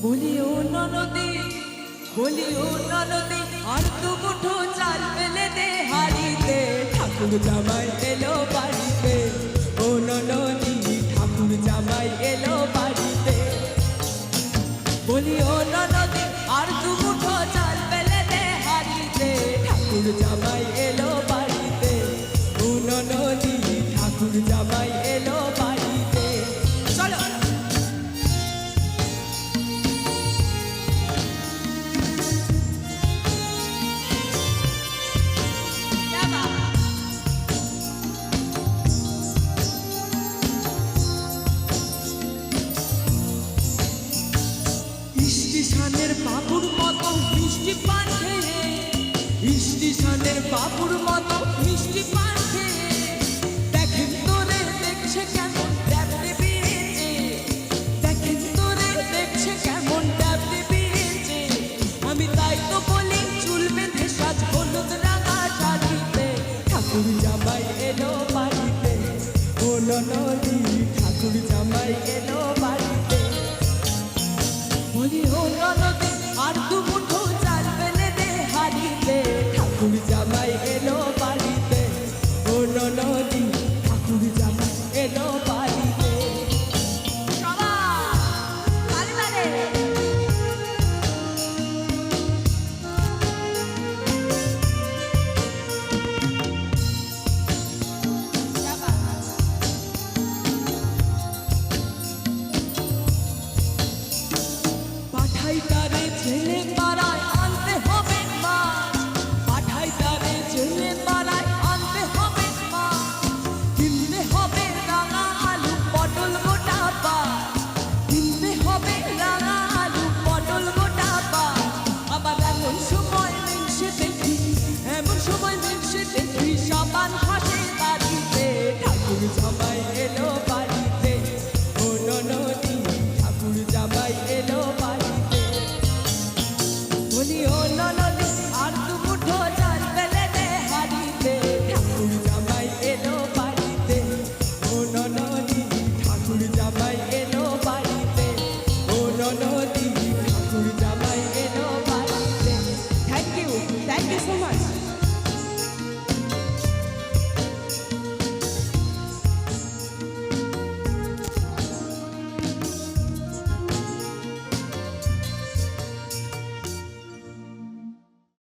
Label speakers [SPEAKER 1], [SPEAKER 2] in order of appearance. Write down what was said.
[SPEAKER 1] বলিও ননদী, বলিও ননদী, আর দু মুঠো চাল ফেলে দে হাড়িতে। ঠাকুর জামাই এলো বাড়িতে, ও ননদী ঠাকুর জামাই এলো বাড়িতে। বলিও ননদী, আর দু মুঠো চাল ফেলে দে হাড়িতে। ঠাকুর জামাই এলো বাড়িতে, ও ননদী ঠাকুর জামাই এলো বাড়িতে। চলো স্টেশনের বাবুর মতো মিষ্টি পান খেয়ে, স্টেশনের বাবুর মতো মিষ্টি পান খেয়ে, দেখেন তোরে দেখছে কেমন ড্যাবতে বেড়েছে, দেখেন তোরে দেখছে কেমন ড্যাবতে বেড়েছে। আমি তাই তো বলি চুল বেঁধে সাজ হলুদ রাঙা শাড়িতে। ঠাকুর জামাই এলো বাড়িতে, ও ননদী ঠাকুর জামাই এলো বাড়িতে। বলিও ননদী, আর দু মুঠো চাল ফেলে দে হাড়িতে। ঠাকুর জামাই এলো বাড়িতে, ও ননদী ঠাকুর জামাই এলো বাড়িতে। পাঠাই তারে ছেলে